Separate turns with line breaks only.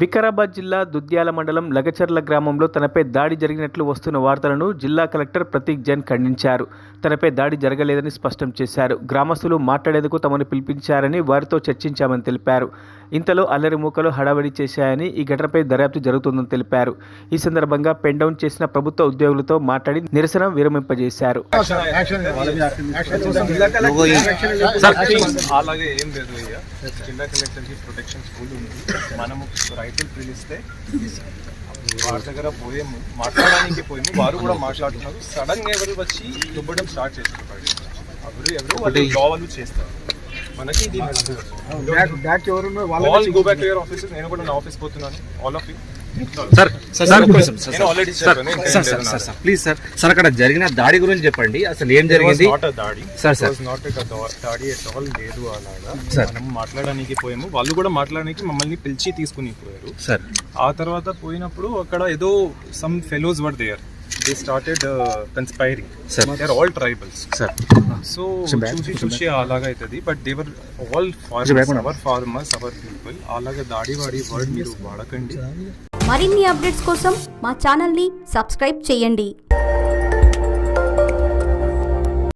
వికారాబాద్ జిల్లా దుద్యాల మండలం లగచర్ల గ్రామంలో తనపై దాడి జరిగినట్లు వస్తున్న వార్తలను జిల్లా కలెక్టర్ ప్రతీక్ జైన్ ఖండించారు. తనపై దాడి జరగలేదని స్పష్టం చేశారు. గ్రామస్తులు మాట్లాడేందుకు తమను పిలిపించారని, వారితో చర్చించామని తెలిపారు. ఇంతలో అల్లరి మూకలు హడావిడి చేశాయని, ఈ ఘటనపై దర్యాప్తు జరుగుతుందని తెలిపారు. ఈ సందర్భంగా పెన్ డౌన్ చేసిన ప్రభుత్వ ఉద్యోగులతో మాట్లాడి నిరసన విరమింపజేశారు.
రైతులు పిలిస్తే వారి దగ్గర పోయాము, మాట్లాడడానికి పోయాము. వారు కూడా మాట్లాడుతున్నారు. సడన్ గా ఎవరు వచ్చి దుబ్బడం స్టార్ట్ చేస్తున్నారు. ఎవరు వాళ్ళు జాబ్ చేస్తారు. మనకి ఇది go back to your office. నేను కూడా నా ఆఫీస్ పోతున్నాను. All of you
please sir అక్కడ జరిగిన దాడి గురించి చెప్పండి. అసలు ఏం జరిగింది?
దాడి ఎట్ ఆల్ లేదు. అలాగా మనం మాట్లాడడానికి పోయాము. వాళ్ళు కూడా మాట్లాడడానికి మమ్మల్ని పిలిచి తీసుకుని పోయారు సార్. ఆ తర్వాత పోయినప్పుడు అక్కడ ఏదో some fellows were there. They started conspiring. Sir. They are all tribals. Sir. So, చూసి అలాగా అవుతుంది. But they were all farmers, our farmers, our people. అలాగా దాడి వాడి వర్డ్ మీరు వాడకండి.
మరిన్ని అప్డేట్స్ కోసం మా ఛానల్ని సబ్స్క్రైబ్ చేయండి.